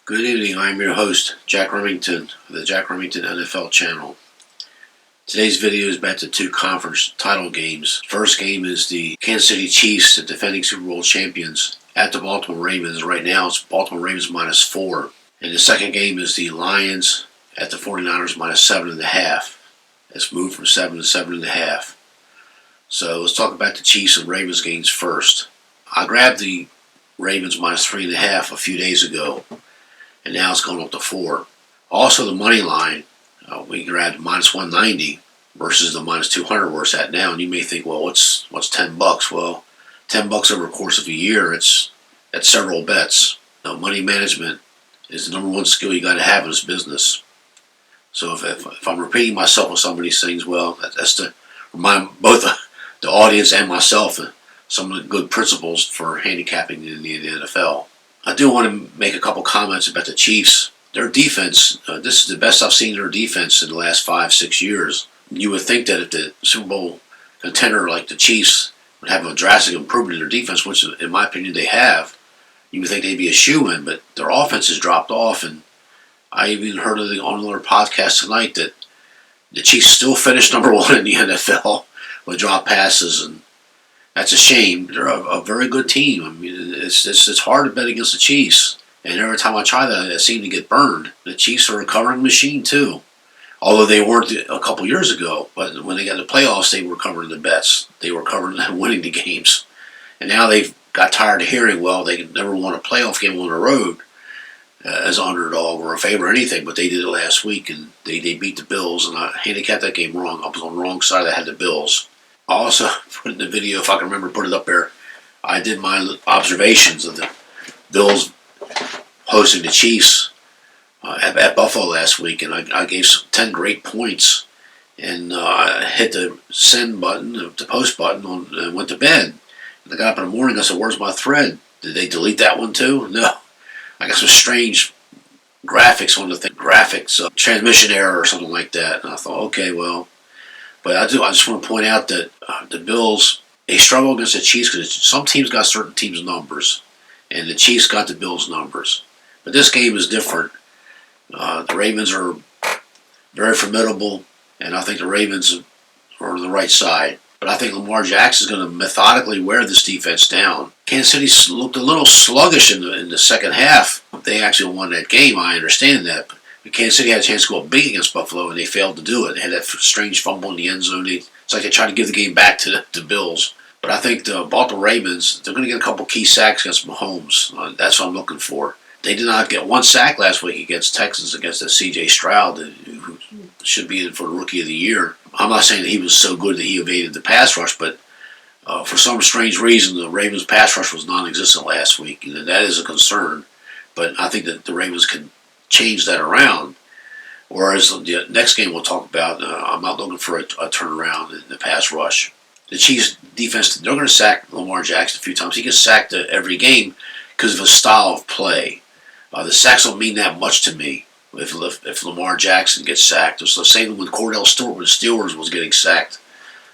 Good evening, I'm your host, Jack Remington, of the Jack Remington NFL channel. Today's video is about the two conference title games. First game is the Kansas City Chiefs, the defending Super Bowl champions, at the Baltimore Ravens. Right now it's Baltimore Ravens -4. And the second game is the Lions at the 49ers -7.5. It's moved from 7 to 7.5. So let's talk about the Chiefs and Ravens games first. I grabbed the Ravens -3.5 a few days ago, and now it's going up to 4. Also, the money line, we grabbed -190 versus the -200 where it's at now. And you may think, well, what's $10? Well, $10 over the course of a year, that's several bets. Now, money management is the number one skill you got to have in this business. So if I'm repeating myself with some of these things, well, that's to remind both the audience and myself some of the good principles for handicapping in the NFL. I do want to make a couple comments about the Chiefs. Their defense, this is the best I've seen their defense in the last 5-6 years. You would think that if the Super Bowl contender like the Chiefs would have a drastic improvement in their defense, which in my opinion they have, you would think they'd be a shoo-in, but their offense has dropped off. And I even heard on another podcast tonight that the Chiefs still finished #1 in the NFL with drop passes, and that's a shame. They're a very good team. I mean, it's hard to bet against the Chiefs. And every time I try that, I seem to get burned. The Chiefs are a covering machine, too. Although they weren't a couple years ago. But when they got in the playoffs, they were covering the bets. They were covering and winning the games. And now they've got tired of hearing, well, they can never won a playoff game on the road as an underdog or a favorite or anything. But they did it last week, and they beat the Bills. And I handicapped that game wrong. I was on the wrong side. I had the Bills. I also put in the video, if I can remember, put it up there. I did my observations of the Bills hosting the Chiefs at Buffalo last week, and I gave 10 great points, and I hit the send button, the post button, and went to bed. And I got up in the morning. I said, "Where's my thread? Did they delete that one too?" No, I got some strange graphics on the thing, transmission error or something like that. And I thought, okay, well. But I just want to point out that the Bills, they struggle against the Chiefs because some teams got certain teams' numbers, and the Chiefs got the Bills' numbers. But this game is different. The Ravens are very formidable, and I think the Ravens are on the right side. But I think Lamar Jackson is going to methodically wear this defense down. Kansas City looked a little sluggish in the second half. They actually won that game, I understand that. But Kansas City had a chance to go up big against Buffalo, and they failed to do it. They had that strange fumble in the end zone. It's like they tried to give the game back to the Bills. But I think the Baltimore Ravens, they're going to get a couple key sacks against Mahomes. That's what I'm looking for. They did not get one sack last week against Texans, against the C.J. Stroud, who should be in for the Rookie of the Year. I'm not saying that he was so good that he evaded the pass rush, but for some strange reason, the Ravens' pass rush was non-existent last week, and that is a concern. But I think that the Ravens can change that around. Whereas the next game we'll talk about, I'm not looking for a turnaround in the pass rush. The Chiefs' defense, they're going to sack Lamar Jackson a few times. He gets sacked every game because of his style of play. The sacks don't mean that much to me if Lamar Jackson gets sacked. It's the same when Cordell Stewart with the Steelers was getting sacked.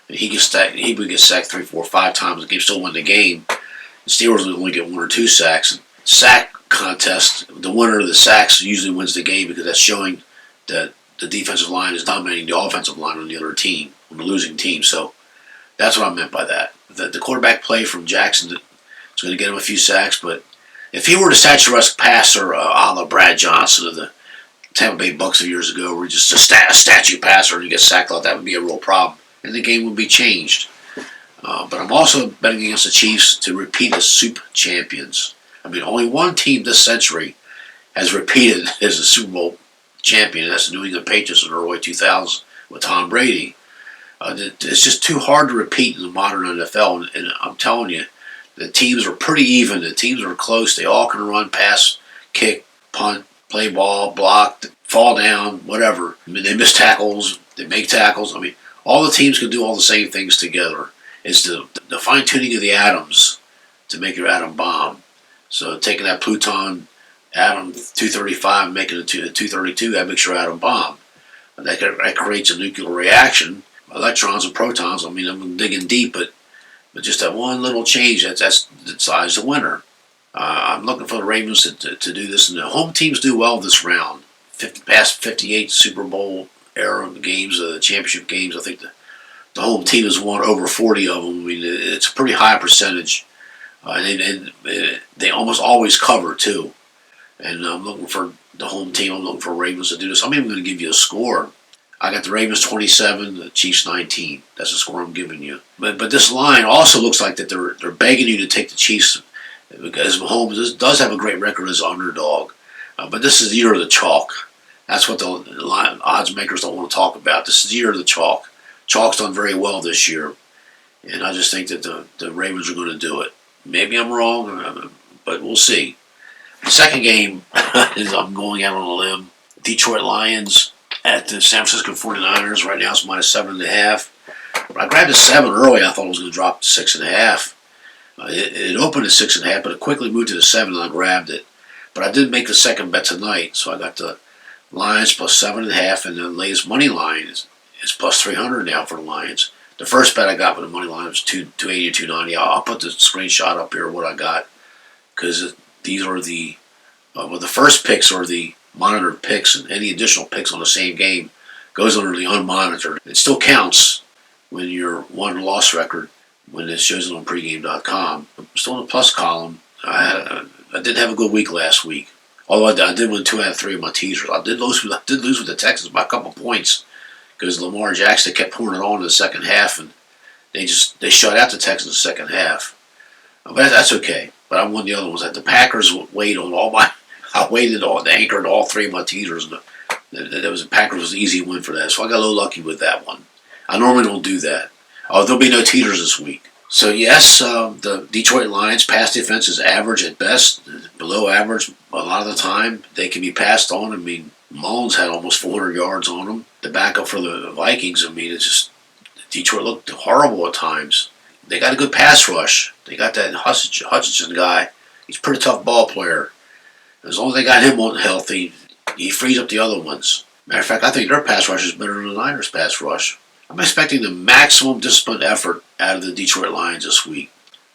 He would get sacked 3, 4, 5 times. The game still won the game. The Steelers would only get 1 or 2 sacks. Sack contest, the winner of the sacks usually wins the game because that's showing that the defensive line is dominating the offensive line on the other team, on the losing team. So that's what I meant by that. The quarterback play from Jackson is going to get him a few sacks, but if he were the statuesque passer a la Brad Johnson of the Tampa Bay Bucks of years ago, where he's just a statue passer and you get sacked like that, would be a real problem, and the game would be changed. But I'm also betting against the Chiefs to repeat as Soup champions. I mean, only one team this century has repeated as a Super Bowl champion, and that's the New England Patriots in the early 2000s with Tom Brady. It's just too hard to repeat in the modern NFL, and I'm telling you, the teams are pretty even. The teams are close. They all can run, pass, kick, punt, play ball, block, fall down, whatever. I mean, they miss tackles. They make tackles. I mean, all the teams can do all the same things together. It's the fine-tuning of the atoms to make your atom bomb. So taking that Pluton atom 235 and making it to 232, that makes your atom bomb. And that creates a nuclear reaction. Electrons and protons, I mean, I'm digging deep, but just that one little change, that's the size of the winner. I'm looking for the Ravens to do this, and the home teams do well this round. Past 58 Super Bowl era games, the championship games, I think the home team has won over 40 of them. I mean, it's a pretty high percentage, and they almost always cover too. And I'm looking for the home team. I'm looking for Ravens to do this. I'm even going to give you a score. I got the Ravens 27, the Chiefs 19. That's the score I'm giving you. But this line also looks like that they're begging you to take the Chiefs because Mahomes does have a great record as an underdog. But this is the year of the chalk. That's what the odds makers don't want to talk about. This is the year of the chalk. Chalk's done very well this year, and I just think that the Ravens are going to do it. Maybe I'm wrong, but we'll see. The second game is I'm going out on a limb. Detroit Lions at the San Francisco 49ers. Right now it's -7.5. I grabbed a 7 early. I thought it was going to drop to 6.5. It opened at 6.5, but it quickly moved to the 7, and I grabbed it. But I did make the second bet tonight, so I got the Lions plus 7.5, and the latest money line is plus 300 now for the Lions. The first bet I got with the money line was 280 or 290. I'll put the screenshot up here of what I got, because these are the first picks are the monitored picks, and any additional picks on the same game goes under the unmonitored. It still counts when your won-loss record, when it shows it on pregame.com. I'm still in the plus column. I didn't have a good week last week. Although I did win 2 out of 3 of my teasers. I did lose with the Texans by a couple points because Lamar Jackson kept pouring it on in the second half, and they shut out the Texans in the second half. But that's okay. But I won the other ones. The Packers weighed on all my. I anchored all 3 of my teasers. The Packers was an easy win for that. So I got a little lucky with that one. I normally don't do that. Oh, there'll be no teasers this week. So yes, the Detroit Lions pass defense is average at best, below average a lot of the time. They can be passed on. I mean, Mullins had almost 400 yards on them. The backup for the Vikings, I mean, it's just Detroit looked horrible at times. They got a good pass rush. They got that Hutchinson guy. He's a pretty tough ball player. As long as they got him healthy, he frees up the other ones. Matter of fact, I think their pass rush is better than the Niners' pass rush. I'm expecting the maximum disciplined effort out of the Detroit Lions this week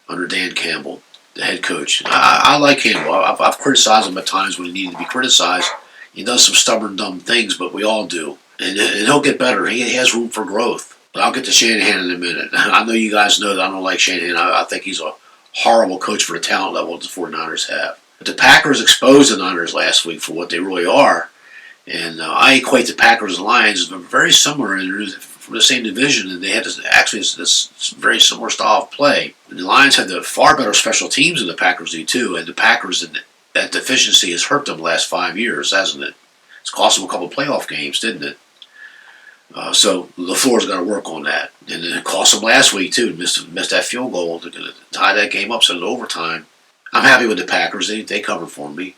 under Dan Campbell, the head coach. I like Campbell. I've criticized him at times when he needed to be criticized. He does some stubborn, dumb things, but we all do. And he'll get better. He has room for growth. But I'll get to Shanahan in a minute. I know you guys know that I don't like Shanahan. I think he's a horrible coach for the talent level that the 49ers have. But the Packers exposed the Niners last week for what they really are. And I equate the Packers and Lions as very similar from the same division, and they had this very similar style of play. And the Lions had the far better special teams than the Packers do too, and the Packers, that deficiency has hurt them the last 5 years, hasn't it? It's cost them a couple of playoff games, didn't it? So LaFleur's got to work on that, and it cost them last week too. Missed that field goal to tie that game up, send it overtime. I'm happy with the Packers. They covered for me.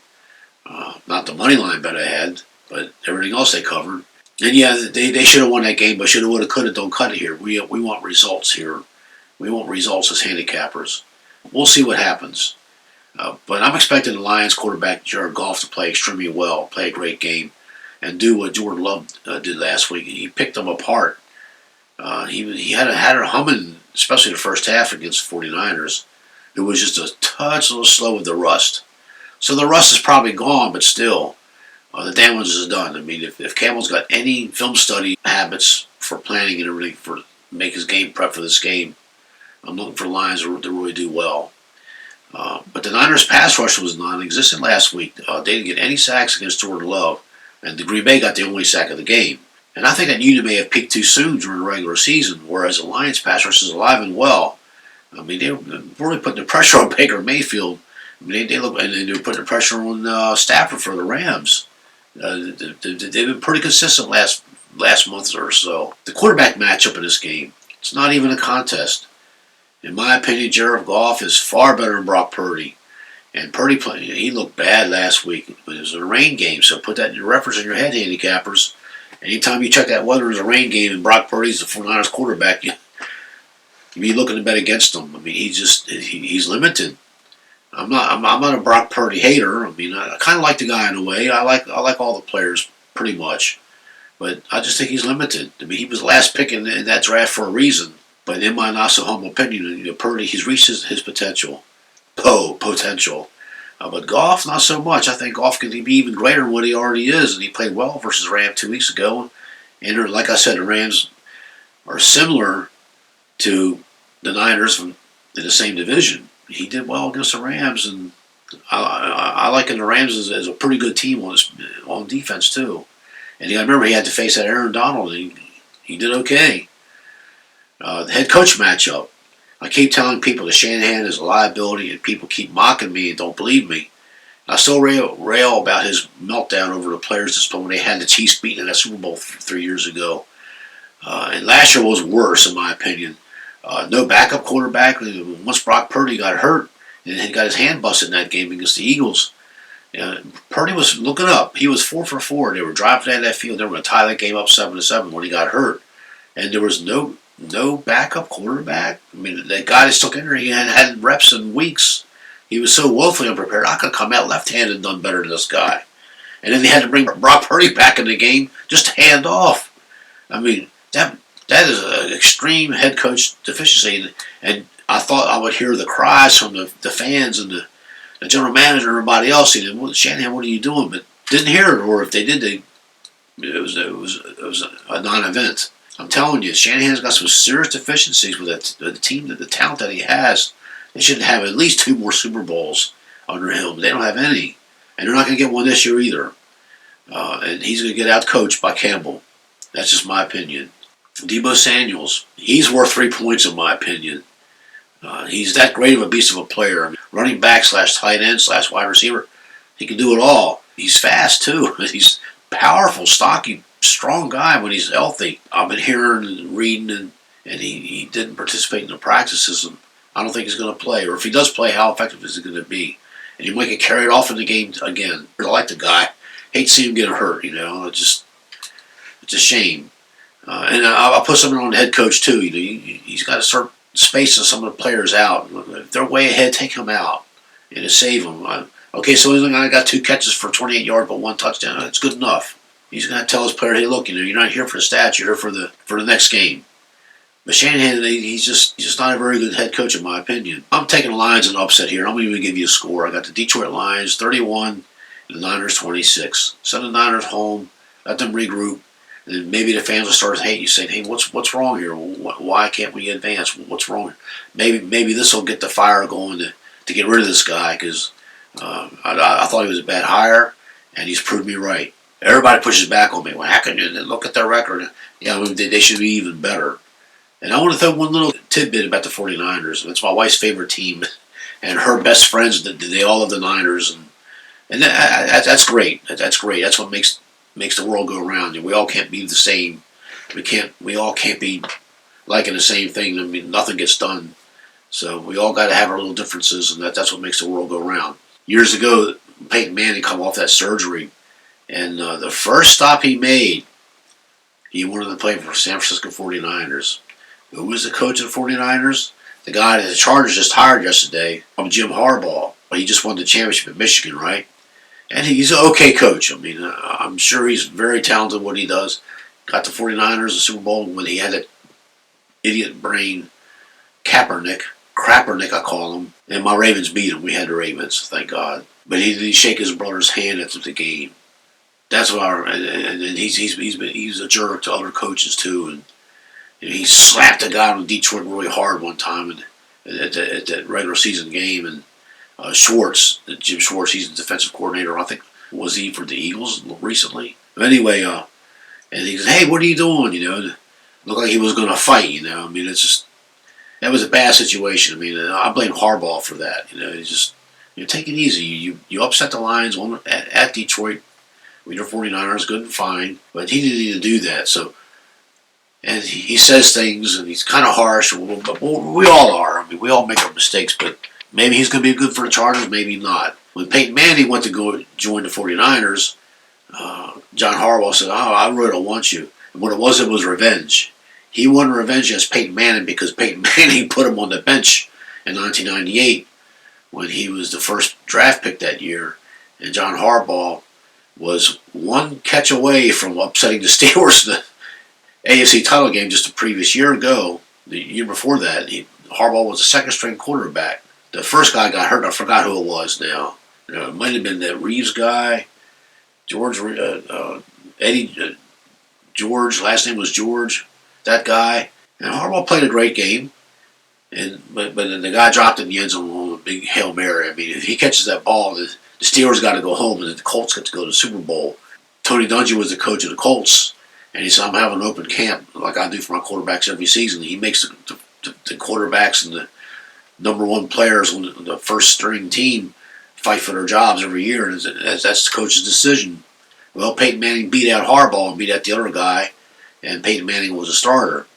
Not the money line bet I had, but everything else they covered. And yeah, they should have won that game, but shoulda, woulda, coulda, don't cut it here. We want results here. We want results as handicappers. We'll see what happens. But I'm expecting the Lions quarterback Jared Goff to play extremely well, play a great game, and do what Jordan Love did last week. He picked them apart. He had her humming, especially the first half against the 49ers, who was just a touch a little slow with the rust. So the rust is probably gone, but still. The damage is done. I mean, if Campbell's got any film study habits for planning and everything for make his game prep for this game, I'm looking for Lions to really do well. But the Niners' pass rush was non-existent last week. They didn't get any sacks against Jordan Love, and the Green Bay got the only sack of the game. And I think that unit may have peaked too soon during the regular season, whereas the Lions' pass rush is alive and well. I mean, they were really putting the pressure on Baker Mayfield. I mean, they were putting the pressure on Stafford for the Rams. They've been pretty consistent last month or so. The quarterback matchup in this game, it's not even a contest. In my opinion, Jared Goff is far better than Brock Purdy. And Purdy, he looked bad last week. It was a rain game, so put that in your reference in your head, handicappers. Anytime you check that weather as a rain game and Brock Purdy's the 49ers quarterback, you'd be looking to bet against him. I mean, he's limited. I'm not a Brock Purdy hater. I mean, I kind of like the guy in a way. I like all the players pretty much, but I just think he's limited. I mean, he was last pick in that draft for a reason. But in my not so humble opinion, Purdy, he's reached his potential. Potential. But Goff, not so much. I think Goff can be even greater than what he already is, and he played well versus Rams 2 weeks ago. And like I said, the Rams are similar to the Niners in the same division. He did well against the Rams, and I liken the Rams as a pretty good team on defense too. And I remember he had to face that Aaron Donald, and he did okay. The head coach matchup. I keep telling people that Shanahan is a liability, and people keep mocking me and don't believe me. I still rail about his meltdown over the players this when they had the Chiefs beating in that Super Bowl 3 years ago. And last year was worse, in my opinion. No backup quarterback. Once Brock Purdy got hurt and he got his hand busted in that game against the Eagles, Purdy was looking up. He was 4 for 4. They were driving out of that field. They were going to tie that game up 7-7 when he got hurt, and there was no backup quarterback. I mean, the guy that stuck in there, he hadn't had reps in weeks. He was so woefully unprepared. I could come out left-handed and done better than this guy. And then they had to bring Brock Purdy back in the game just to hand off. I mean, that is an extreme head coach deficiency. And I thought I would hear the cries from the fans and the general manager and everybody else saying, well, Shanahan, what are you doing? But didn't hear it, or if they did, it was a non-event. I'm telling you, Shanahan's got some serious deficiencies with the team, the talent that he has. They should have at least 2 more Super Bowls under him. They don't have any. And they're not going to get one this year either. And he's going to get out-coached by Campbell. That's just my opinion. Deebo Samuels, he's worth 3 points in my opinion. He's that great of a beast of a player. I mean, running back / tight end / wide receiver. He can do it all. He's fast too. He's powerful, stocky, strong guy when he's healthy. I've been hearing and reading, and he didn't participate in the practices. I don't think he's going to play. Or if he does play, how effective is he going to be? And he might get carried off in the game again. I like the guy. Hate to see him get hurt, It's a shame. And I'll put something on the head coach too. He's got to start spacing some of the players out. If they're way ahead, take them out and to save them. Okay, so he's only got 2 catches for 28 yards, but 1 touchdown. That's good enough. He's going to tell his player, hey, look, you're not here for the stats. You're here for the next game. But Shanahan, he's just not a very good head coach in my opinion. I'm taking the Lions in an upset here. I'm going to even give you a score. I got the Detroit Lions 31 and the Niners 26. Send the Niners home. Let them regroup. And then maybe the fans will start hating you, saying, hey, what's wrong here? Why can't we advance? What's wrong? Maybe this will get the fire going to get rid of this guy, because I thought he was a bad hire, and he's proved me right. Everybody pushes back on me. Well, how can you look at their record? They should be even better. And I want to throw one little tidbit about the 49ers. It's my wife's favorite team, and her best friends, they all love the Niners. And that's great. That's great. That's what makes the world go around. And we all can't be the same. We all can't be liking the same thing. I mean, nothing gets done. So we all got to have our little differences, and that's what makes the world go round. Years ago, Peyton Manning come off that surgery, and the first stop he made, he wanted to play for San Francisco 49ers. Who was the coach of the 49ers? The guy that the Chargers just hired yesterday, Jim Harbaugh. He just won the championship at Michigan, right? And he's an okay coach. I mean, I'm sure he's very talented at what he does. Got the 49ers the Super Bowl when he had that idiot brain, Crappernick, I call him. And my Ravens beat him. We had the Ravens, thank God. But he didn't shake his brother's hand after the game. That's why, and he's a jerk to other coaches too. And he slapped a guy in Detroit really hard one time at that regular season game. And Jim Schwartz, he's the defensive coordinator. I think was he for the Eagles recently. But anyway, and he said, "Hey, what are you doing?" It looked like he was going to fight. I mean, it's just that was a bad situation. I mean, I blame Harbaugh for that. Just take it easy. You upset the Lions at Detroit. With your 49ers, good and fine, but he didn't need to do that. So. And he says things, and he's kind of harsh, but we all are. I mean, we all make our mistakes, but maybe he's going to be good for the Chargers, maybe not. When Peyton Manning went to go join the 49ers, John Harbaugh said, I really don't want you. And what it was revenge. He wanted revenge against Peyton Manning because Peyton Manning put him on the bench in 1998 when he was the first draft pick that year. And John Harbaugh was one catch away from upsetting the Steelers in the AFC title game just the previous year ago. The year before that, Harbaugh was a second-string quarterback. The first guy got hurt. I forgot who it was now. It might have been that Reeves guy, George, Eddie, George. Last name was George. That guy. And Harbaugh played a great game. But the guy dropped in the end zone on a big Hail Mary. I mean, if he catches that ball, the Steelers got to go home, and the Colts get to go to the Super Bowl. Tony Dungy was the coach of the Colts, and he said, "I'm having an open camp like I do for my quarterbacks every season." He makes the quarterbacks and the number one players on the first string team fight for their jobs every year, and that's the coach's decision. Well, Peyton Manning beat out Harbaugh and beat out the other guy, and Peyton Manning was a starter.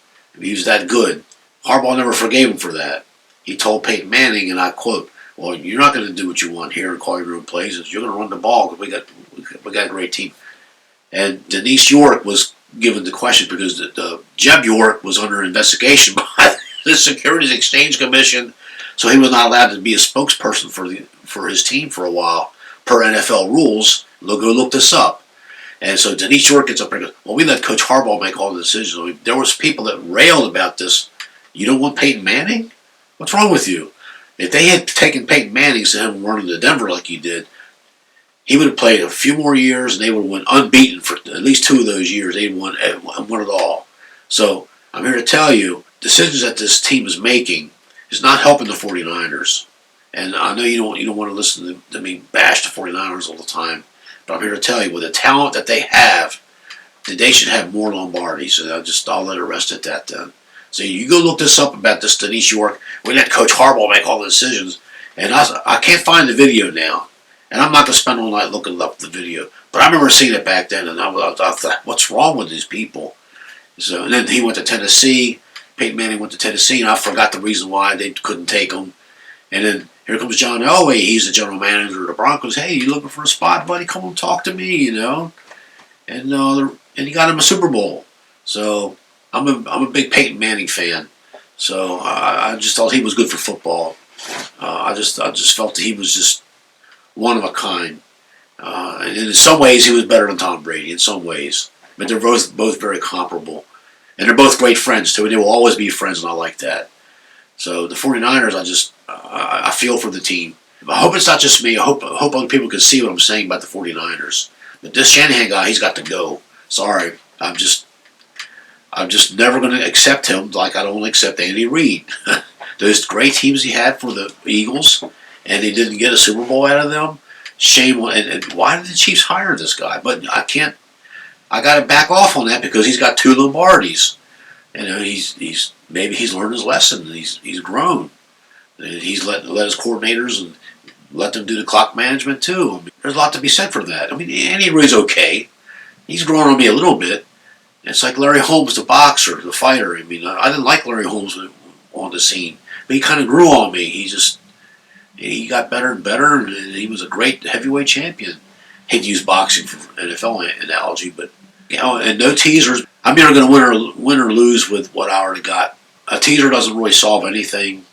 He was that good. Harbaugh never forgave him for that. He told Peyton Manning, and I quote, "Well, you're not going to do what you want here and call your own plays. You're going to run the ball because we got a great team." And Denise York was given the question because Jeb York was under investigation by the Securities Exchange Commission, so he was not allowed to be a spokesperson for his team for a while per NFL rules. Go look this up. And so Denise York gets up there and goes, "Well, we let Coach Harbaugh make all the decisions." I mean, there was people that railed about this. You don't want Peyton Manning? What's wrong with you? If they had taken Peyton Manning instead of him running to Denver like you did, he would have played a few more years, and they would have went unbeaten for at least 2 of those years. They'd won it all. So I'm here to tell you, decisions that this team is making is not helping the 49ers. And I know you don't want to listen to me bash the 49ers all the time, but I'm here to tell you, with the talent that they have, they should have more Lombardis. And I'll let it rest at that then. So you go look this up about this Denise York. We let Coach Harbaugh make all the decisions. And I can't find the video now. And I'm not going to spend all night looking up the video. But I remember seeing it back then, and I thought, what's wrong with these people? So, and then he went to Tennessee. Peyton Manning went to Tennessee, and I forgot the reason why they couldn't take him. And then here comes John Elway. He's the general manager of the Broncos. "Hey, you looking for a spot, buddy? Come and talk to me, you know." And he got him a Super Bowl. So I'm a big Peyton Manning fan. So I just thought he was good for football. I just felt that he was just one of a kind. And in some ways, he was better than Tom Brady. In some ways, but they're both very comparable, and they're both great friends too. And they will always be friends, and I like that. So the 49ers, I feel for the team. I hope it's not just me. I hope other people can see what I'm saying about the 49ers. But this Shanahan guy, he's got to go. Sorry, I'm just never going to accept him like I don't accept Andy Reid. Those great teams he had for the Eagles, and they didn't get a Super Bowl out of them. Shame on, and why did the Chiefs hire this guy? But I got to back off on that because he's got 2 Lombardis. You know, maybe he's learned his lesson. And he's grown. And he's let his coordinators and let them do the clock management too. I mean, there's a lot to be said for that. I mean, Andy Reid's okay. He's grown on me a little bit. It's like Larry Holmes, the boxer, the fighter. I mean, I didn't like Larry Holmes on the scene, but he kind of grew on me. He got better and better, and he was a great heavyweight champion. Hate to use boxing for NFL analogy, but and no teasers. I'm either going to win or lose with what I already got. A teaser doesn't really solve anything.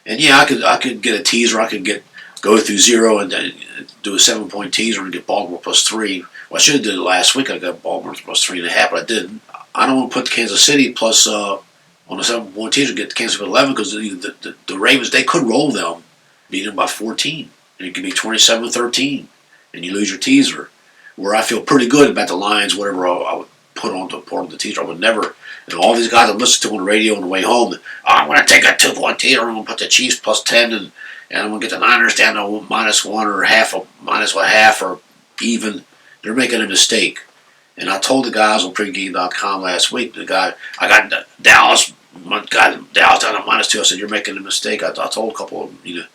And yeah, I could get a teaser. I could go through 0 and then do a 7-point teaser and get Baltimore +3. Well, I should have did it last week. I got Baltimore +3.5, but I didn't. I don't want to put Kansas City plus on a 7-point teaser, get Kansas City 11 because the Ravens, they could roll them, beat them by 14, and it could be 27-13, and you lose your teaser. Where I feel pretty good about the Lions, whatever I would put on to part of the teaser, I would never. And all these guys I listen to on the radio on the way home, I'm going to take a 2-point teaser. I'm going to put the Chiefs +10, and I'm going to get the Niners down to -1 or -1/2 or even. They're making a mistake. And I told the guys on pregame.com last week, I got Dallas down to -2. I said, "You're making a mistake." I told a couple of them,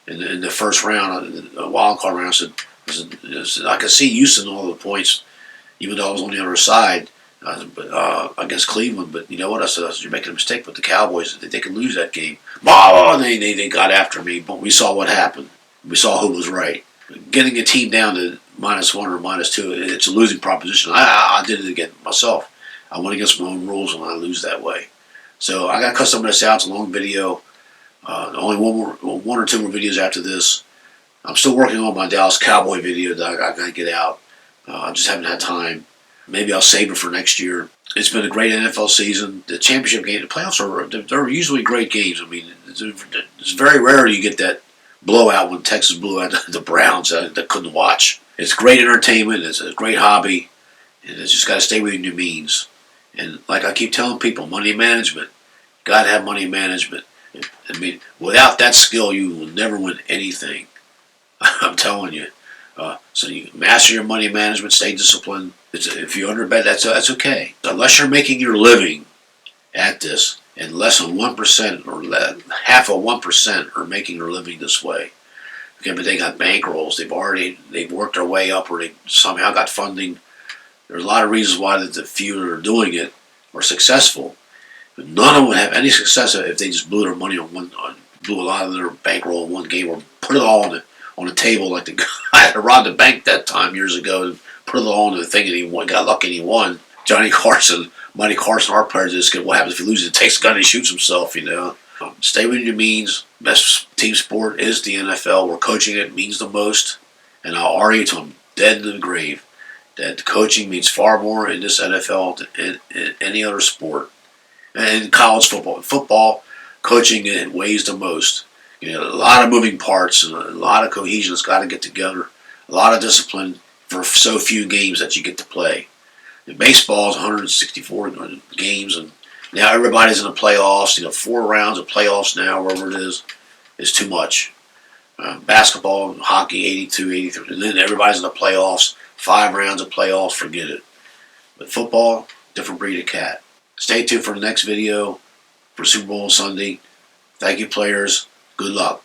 in the first round, the wild card round, I said, I could see Houston all the points, even though I was on the other side against Cleveland. But you know what? I said, "You're making a mistake with the Cowboys. They can lose that game." They got after me, but we saw what happened. We saw who was right. Getting a team down to -1 or -2, it's a losing proposition. I did it again myself. I went against my own rules, and I lose that way. So I got to cut some of this out. It's a long video. Only one or two more videos after this. I'm still working on my Dallas Cowboy video that I got to get out. I just haven't had time. Maybe I'll save it for next year. It's been a great NFL season. The championship game, the playoffs they're usually great games. I mean, it's very rare you get that blowout when Texas blew out the Browns that couldn't watch. It's great entertainment. It's a great hobby. And it's just got to stay within your means. And like I keep telling people, money management. Got to have money management. I mean, without that skill, you will never win anything. I'm telling you. So you master your money management, stay disciplined. If you're under bet, that's okay. Unless you're making your living at this, and less than 1% or half of 1% are making their living this way. Okay, but they got bankrolls. They've worked their way up, or they somehow got funding. There's a lot of reasons why the few that are doing it are successful. But none of them would have any success if they just blew their money blew a lot of their bankroll in one game, or put it all on the table like the guy that robbed the bank that time years ago and put it all on the thing and he won, got lucky and he won. Johnny Carson, Monty Carson, our player, just what happens if he loses? He takes a gun and he shoots himself, you know. Stay within your means. Best team sport is the NFL. Where coaching it means the most. And I'll argue till I'm dead in the grave that coaching means far more in this NFL than in any other sport. And in college football. In football, coaching it weighs the most. You know, a lot of moving parts and a lot of cohesion that's got to get together. A lot of discipline for so few games that you get to play. In baseball is 164 games, and now everybody's in the playoffs. You know, 4 rounds of playoffs now, wherever it is too much. Basketball and hockey, 82, 83, and then everybody's in the playoffs. 5 rounds of playoffs, forget it. But football, different breed of cat. Stay tuned for the next video for Super Bowl Sunday. Thank you, players. Good luck.